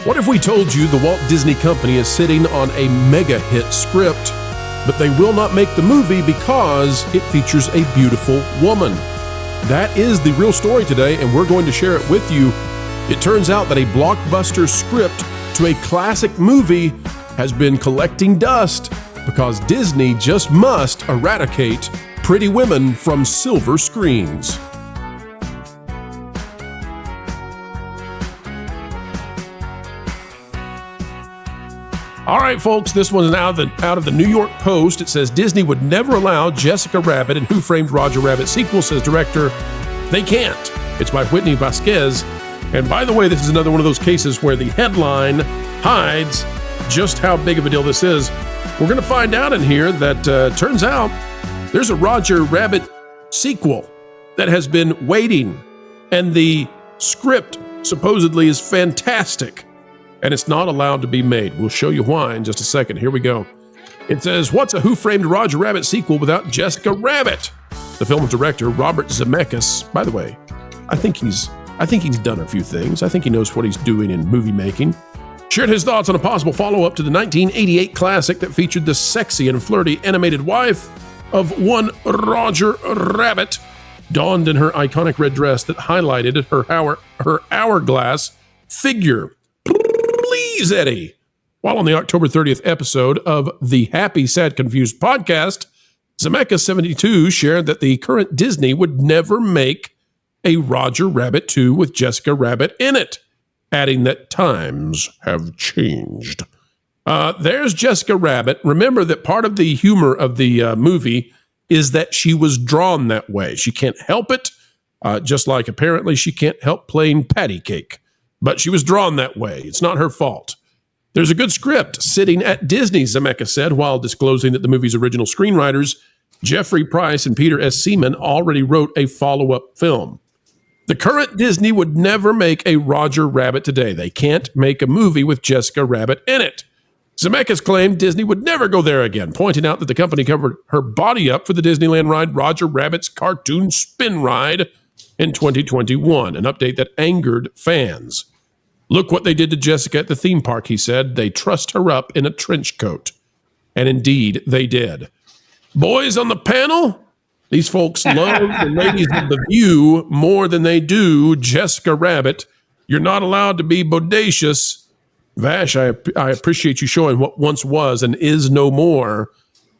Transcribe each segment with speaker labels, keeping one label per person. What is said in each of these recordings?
Speaker 1: What if we told you the Walt Disney Company is sitting on a mega hit script, but they will not make the movie because it features a beautiful woman? That is the real story today, and we're going to share it with you. It turns out that a blockbuster script to a classic movie has been collecting dust because Disney just must eradicate pretty women from silver screens. All right, folks, this one's out of the New York Post. It says Disney would never allow Jessica Rabbit and Who Framed Roger Rabbit sequel, says director. They can't. It's by Whitney Vasquez. And by the way, this is another one of those cases where the headline hides just how big of a deal this is. We're going to find out in here that turns out there's a Roger Rabbit sequel that has been waiting, and the script supposedly is fantastic, and it's not allowed to be made. We'll show you why in just a second. Here we go. It says, what's a Who Framed Roger Rabbit sequel without Jessica Rabbit? The film's director, Robert Zemeckis, by the way, I think he's done a few things. I think he knows what he's doing in movie making. Shared his thoughts on a possible follow-up to the 1988 classic that featured the sexy and flirty animated wife of one Roger Rabbit, donned in her iconic red dress that highlighted her hourglass figure. Please, Eddie. While on the October 30th episode of the Happy, Sad, Confused podcast, Zemeckis 72 shared that the current Disney would never make a Roger Rabbit 2 with Jessica Rabbit in it, adding that times have changed. There's Jessica Rabbit. Remember that part of the humor of the movie is that she was drawn that way. She can't help it, just like apparently she can't help playing patty cake. But she was drawn that way. It's not her fault. There's a good script sitting at Disney, Zemeckis said, while disclosing that the movie's original screenwriters, Jeffrey Price and Peter S. Seaman, already wrote a follow-up film. The current Disney would never make a Roger Rabbit today. They can't make a movie with Jessica Rabbit in it. Zemeckis claimed Disney would never go there again, pointing out that the company covered her body up for the Disneyland ride Roger Rabbit's Cartoon Spin Ride in 2021, an update that angered fans. Look what they did to Jessica at the theme park, he said. They trussed her up in a trench coat. And indeed, they did. Boys on the panel, these folks love the ladies of The View more than they do Jessica Rabbit. You're not allowed to be bodacious. Vash, I appreciate you showing what once was and is no more.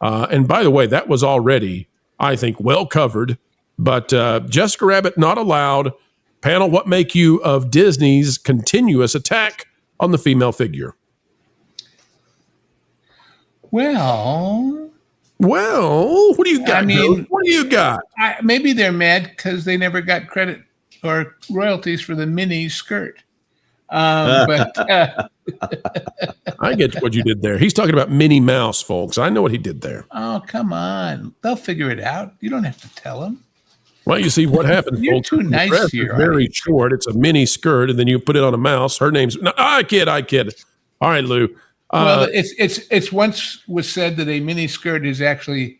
Speaker 1: And by the way, that was already, I think, well covered. But Jessica Rabbit not allowed. Panel, what make you of Disney's continuous attack on the female figure?
Speaker 2: Well,
Speaker 1: what do you got?
Speaker 2: I mean,
Speaker 1: what do you got?
Speaker 2: Maybe they're mad because they never got credit or royalties for the mini skirt. But
Speaker 1: I get what you did there. He's talking about Minnie Mouse, folks. I know what he did there.
Speaker 2: Oh, come on. They'll figure it out. You don't have to tell them.
Speaker 1: Well, you see what happens,
Speaker 2: You're
Speaker 1: folks.
Speaker 2: too nice here.
Speaker 1: Very short. It's a mini skirt, and then you put it on a mouse. Her name's I kid. All right, Lou.
Speaker 2: Well, it's once was said that a mini skirt is actually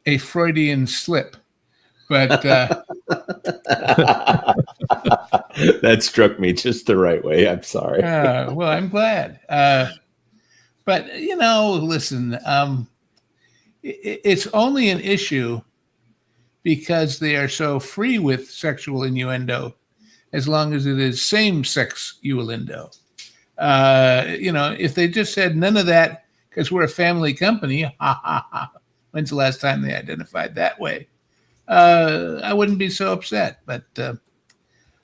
Speaker 2: a Freudian slip, but
Speaker 3: that struck me just the right way. I'm sorry.
Speaker 2: Well, I'm glad. But listen, it's only an issue because they are so free with sexual innuendo, as long as it is same-sex innuendo. If they just said none of that because we're a family company, when's the last time they identified that way? I wouldn't be so upset. But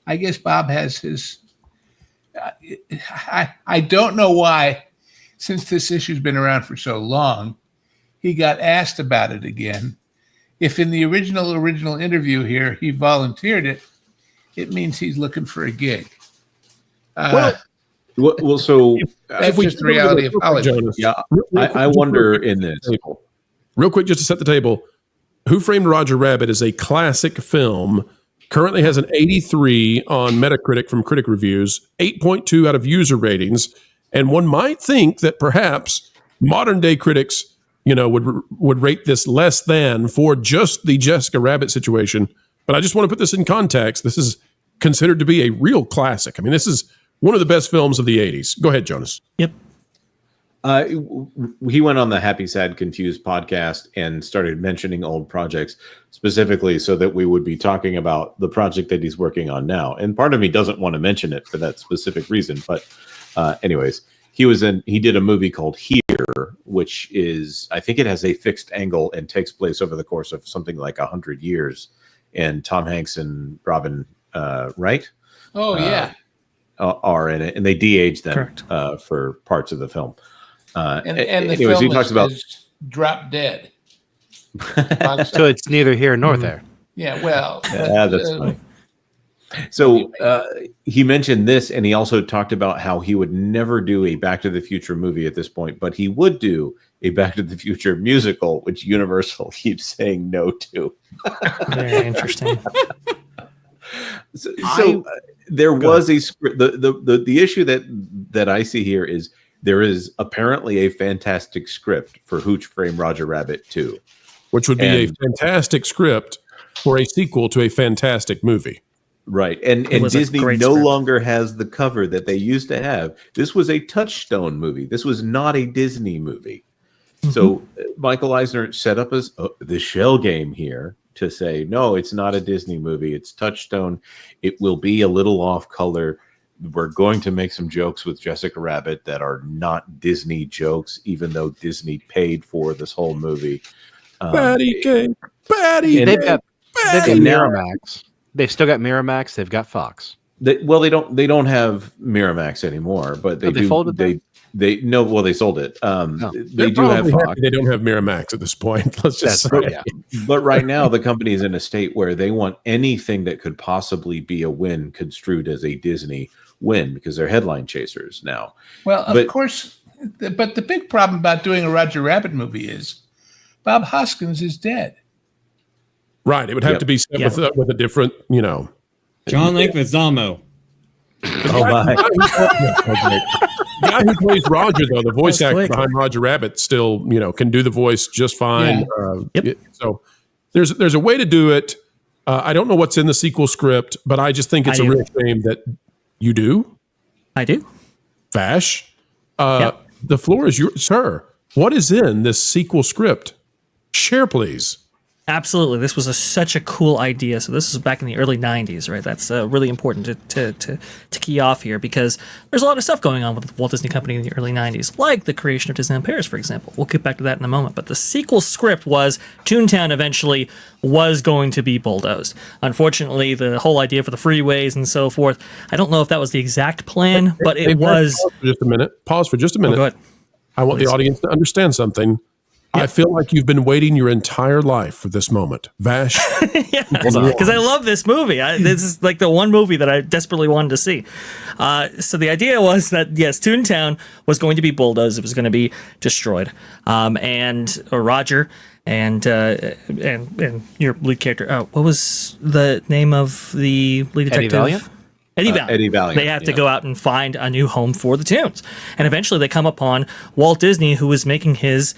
Speaker 2: I guess Bob has his. I don't know why, since this issue's been around for so long, he got asked about it again. If in the original interview here he volunteered it, it means he's looking for a gig.
Speaker 3: So
Speaker 2: that's just the reality of Hollywood.
Speaker 3: Yeah, I wonder in this.
Speaker 1: Real quick, just to set the table, Who Framed Roger Rabbit is a classic film. Currently has an 83 on Metacritic from critic reviews, 8.2 out of user ratings, and one might think that perhaps modern day critics, would rate this less than for just the Jessica Rabbit situation. But I just want to put this in context. This is considered to be a real classic. I mean, this is one of the best films of the 80s. Go ahead, Jonas.
Speaker 4: Yep.
Speaker 3: He went on the Happy, Sad, Confused podcast and started mentioning old projects specifically so that we would be talking about the project that he's working on now. And part of me doesn't want to mention it for that specific reason. But anyways, he did a movie called Here, which is, I think it has a fixed angle and takes place over the course of something like 100 years. And Tom Hanks and Robin Wright are in it. And they de-age them for parts of the film.
Speaker 2: And the
Speaker 3: anyways,
Speaker 2: film
Speaker 3: he talks about
Speaker 2: is Drop Dead.
Speaker 5: So it's neither here nor there.
Speaker 2: Yeah, well.
Speaker 3: That's funny. So he mentioned this, and he also talked about how he would never do a Back to the Future movie at this point, but he would do a Back to the Future musical, which Universal keeps saying no to.
Speaker 4: Very interesting.
Speaker 3: So there was a script. The issue that I see here is there is apparently a fantastic script for Hooch Frame Roger Rabbit 2.
Speaker 1: Which would be a fantastic script for a sequel to a fantastic movie.
Speaker 3: Right. And Disney no longer has the cover that they used to have. This was a Touchstone movie. This was not a Disney movie. Mm-hmm. So Michael Eisner set up the shell game here to say, no, it's not a Disney movie. It's Touchstone. It will be a little off color. We're going to make some jokes with Jessica Rabbit that are not Disney jokes, even though Disney paid for this whole movie.
Speaker 1: Patty Kane. Patty.
Speaker 5: They've got Miramax. They've still got Miramax. They've got Fox.
Speaker 3: They don't have Miramax anymore, but they do.
Speaker 5: Folded
Speaker 3: they sold it. They do have Fox.
Speaker 1: They don't have Miramax at this point. Let's just say.
Speaker 3: Right. But right now, the company is in a state where they want anything that could possibly be a win construed as a Disney win because they're headline chasers now.
Speaker 2: Well, of course, but the big problem about doing a Roger Rabbit movie is Bob Hoskins is dead.
Speaker 1: Right. It would have to be set with a different,
Speaker 6: John Leguizamo.
Speaker 3: Oh my!
Speaker 1: The guy who plays Roger, though, the voice actor behind Roger Rabbit, still, can do the voice just fine.
Speaker 2: Yeah.
Speaker 1: So there's a way to do it. I don't know what's in the sequel script, but I just think it's a real shame that you do.
Speaker 4: I do.
Speaker 1: Vash, the floor is yours, sir. What is in this sequel script? Share, please.
Speaker 4: Absolutely. This was such a cool idea. So this was back in the early 90s, right? That's really important to key off here because there's a lot of stuff going on with the Walt Disney Company in the early 90s, like the creation of Disneyland Paris, for example. We'll get back to that in a moment. But the sequel script was Toontown eventually was going to be bulldozed. Unfortunately, the whole idea for the freeways and so forth, I don't know if that was the exact plan, but it was...
Speaker 1: Pause for just a minute.
Speaker 4: Oh, go ahead.
Speaker 1: I want the audience to understand something. I feel like you've been waiting your entire life for this moment. Vash.
Speaker 4: Because I love this movie. This is like the one movie that I desperately wanted to see. So the idea was that, yes, Toontown was going to be bulldozed. It was going to be destroyed. And Roger and your lead character, what was the name of the lead detective? Eddie Valiant.
Speaker 3: Eddie Valiant.
Speaker 4: They have to go out and find a new home for the Toons. And eventually they come upon Walt Disney, who is making his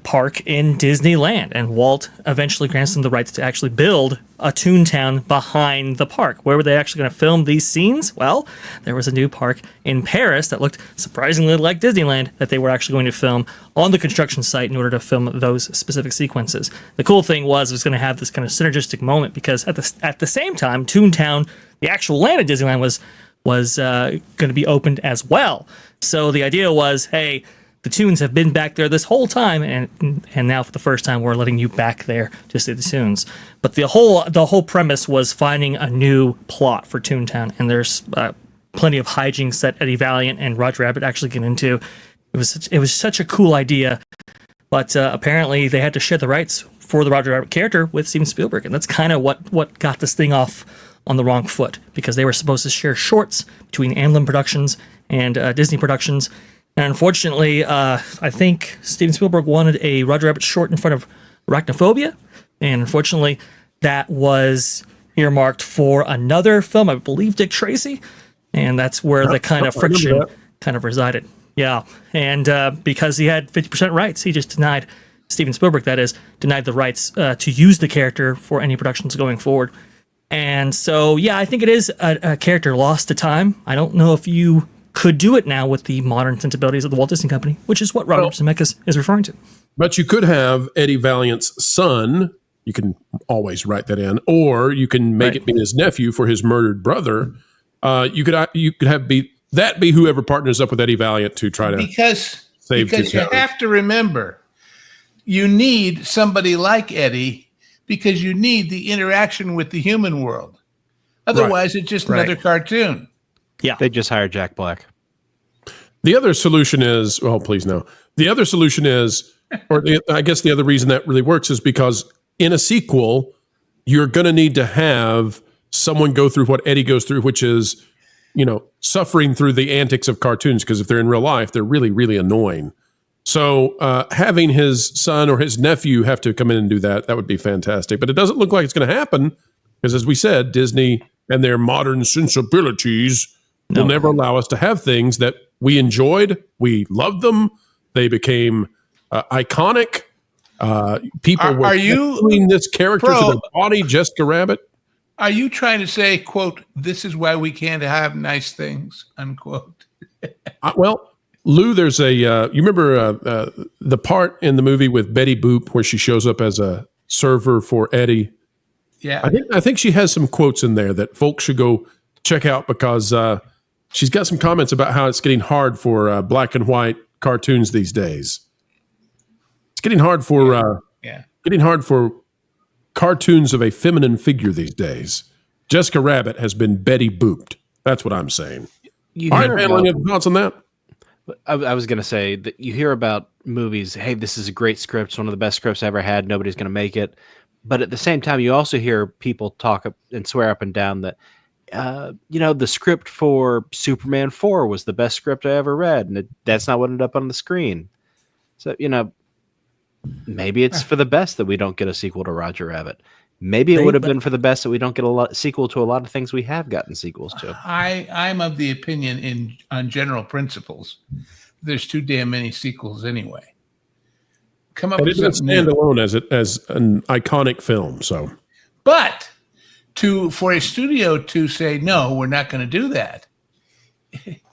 Speaker 4: park in Disneyland. And Walt eventually grants them the rights to actually build a Toontown behind the park. Where were they actually going to film these scenes? Well, there was a new park in Paris that looked surprisingly like Disneyland that they were actually going to film on the construction site in order to film those specific sequences. The cool thing was it was going to have this kind of synergistic moment because at the same time, Toontown, the actual land of Disneyland, was going to be opened as well. So the idea was, hey, the Toons have been back there this whole time, and now for the first time we're letting you back there to see the Toons. But the whole premise was finding a new plot for Toontown, and there's plenty of hijinks that Eddie Valiant and Roger Rabbit actually get into. It was such a cool idea, but apparently they had to share the rights for the Roger Rabbit character with Steven Spielberg, and that's kind of what got this thing off on the wrong foot because they were supposed to share shorts between Amblin Productions and Disney Productions. And unfortunately, I think Steven Spielberg wanted a Roger Rabbit short in front of Arachnophobia. And unfortunately, that was earmarked for another film, I believe Dick Tracy. And that's where the kind of friction kind of resided. Yeah. And because he had 50% rights, he just denied, Steven Spielberg, that is, denied the rights to use the character for any productions going forward. And so, yeah, I think it is a character lost to time. I don't know if you could do it now with the modern sensibilities of the Walt Disney Company, which is what Robert Zemeckis is referring to.
Speaker 1: But you could have Eddie Valiant's son. You can always write that in, or you can make it be his nephew for his murdered brother. You could have be whoever partners up with Eddie Valiant to try to save.
Speaker 2: Because you have to remember, you need somebody like Eddie because you need the interaction with the human world. Otherwise, it's just another cartoon.
Speaker 5: Yeah, they just hired Jack Black.
Speaker 1: The other solution is, please no. The other solution is, I guess the other reason that really works is because in a sequel, you're going to need to have someone go through what Eddie goes through, which is, suffering through the antics of cartoons. Because if they're in real life, they're really, really annoying. So having his son or his nephew have to come in and do that would be fantastic. But it doesn't look like it's going to happen because, as we said, Disney and their modern sensibilities will never allow us to have things that we enjoyed. We loved them. They became iconic. People were doing this character to their body, Jessica Rabbit.
Speaker 2: Are you trying to say, quote, this is why we can't have nice things, unquote?
Speaker 1: Lou, there's you remember the part in the movie with Betty Boop where she shows up as a server for Eddie?
Speaker 2: Yeah.
Speaker 1: I think she has some quotes in there that folks should go check out because she's got some comments about how it's getting hard for black and white cartoons these days. It's getting hard for cartoons of a feminine figure these days. Jessica Rabbit has been Betty Booped. That's what I'm saying. All right, man, any thoughts on that?
Speaker 5: I was going to say that you hear about movies, hey, this is a great script, it's one of the best scripts I ever had, nobody's going to make it. But at the same time, you also hear people talk and swear up and down that, the script for Superman 4 was the best script I ever read, and that's not what ended up on the screen. So, maybe it's for the best that we don't get a sequel to Roger Rabbit. Maybe it would have been for the best that we don't get a sequel to a lot of things we have gotten sequels to.
Speaker 2: I'm of the opinion on general principles, there's too damn many sequels anyway. Come up with something
Speaker 1: stand alone as an iconic film. So,
Speaker 2: but for a studio to say no, we're not going to do that,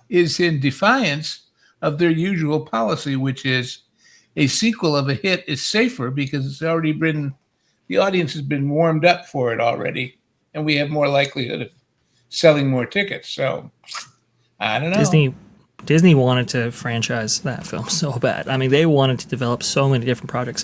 Speaker 2: is in defiance of their usual policy, which is a sequel of a hit is safer because it's already been. The audience has been warmed up for it already, and we have more likelihood of selling more tickets. So, I don't know.
Speaker 4: Disney wanted to franchise that film so bad. I mean, they wanted to develop so many different projects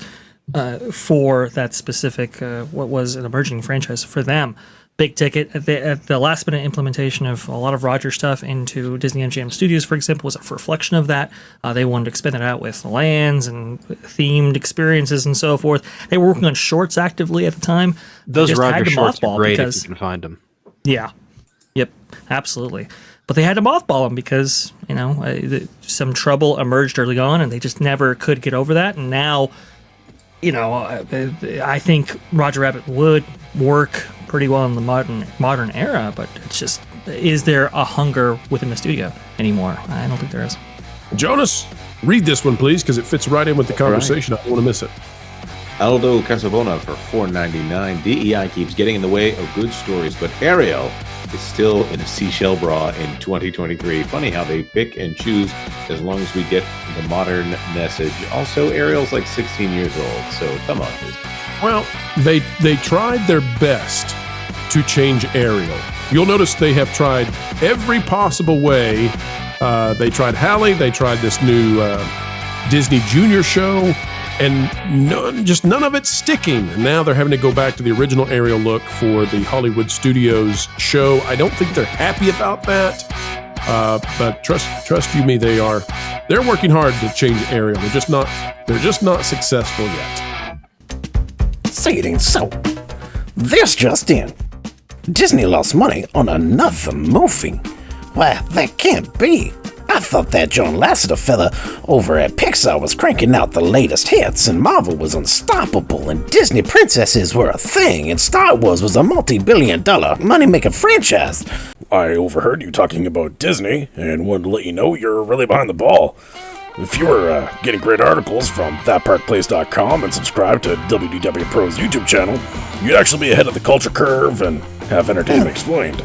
Speaker 4: for that specific, what was an emerging franchise for them. Big ticket. The last minute implementation of a lot of Roger stuff into Disney MGM Studios, for example, was a reflection of that. They wanted to expand it out with lands and themed experiences and so forth. They were working on shorts actively at the time.
Speaker 5: Those Roger shorts are great if you can find them.
Speaker 4: Yeah. Yep. Absolutely. But they had to mothball them because, some trouble emerged early on and they just never could get over that. And now, I think Roger Rabbit would work pretty well in the modern era, but it's just, is there a hunger within the studio anymore? I don't think there is.
Speaker 1: Jonas, read this one, please, because it fits right in with the conversation. I don't want to miss it.
Speaker 3: Aldo Casabona for $4.99. DEI keeps getting in the way of good stories, but Ariel is still in a seashell bra in 2023. Funny how they pick and choose as long as we get the modern message. Also, Ariel's like 16 years old, so come on, Disney.
Speaker 1: Well, they tried their best to change Ariel. You'll notice they have tried every possible way. They tried Hallie. They tried this new Disney Junior show, and none of it's sticking. And now they're having to go back to the original Ariel look for the Hollywood Studios show. I don't think they're happy about that, but trust you me, they're working hard to change Ariel. They're just not successful yet.
Speaker 7: Say it ain't so. This just in. Disney lost money on another movie. Why, that can't be. I thought that John Lasseter fella over at Pixar was cranking out the latest hits, and Marvel was unstoppable, and Disney princesses were a thing, and Star Wars was a multi-billion-dollar money-making franchise.
Speaker 8: I overheard you talking about Disney, and wanted to let you know you're really behind the ball. If you were getting great articles from thatparkplace.com and subscribe to WDW Pro's YouTube channel, you'd actually be ahead of the culture curve, and have entertainment explained.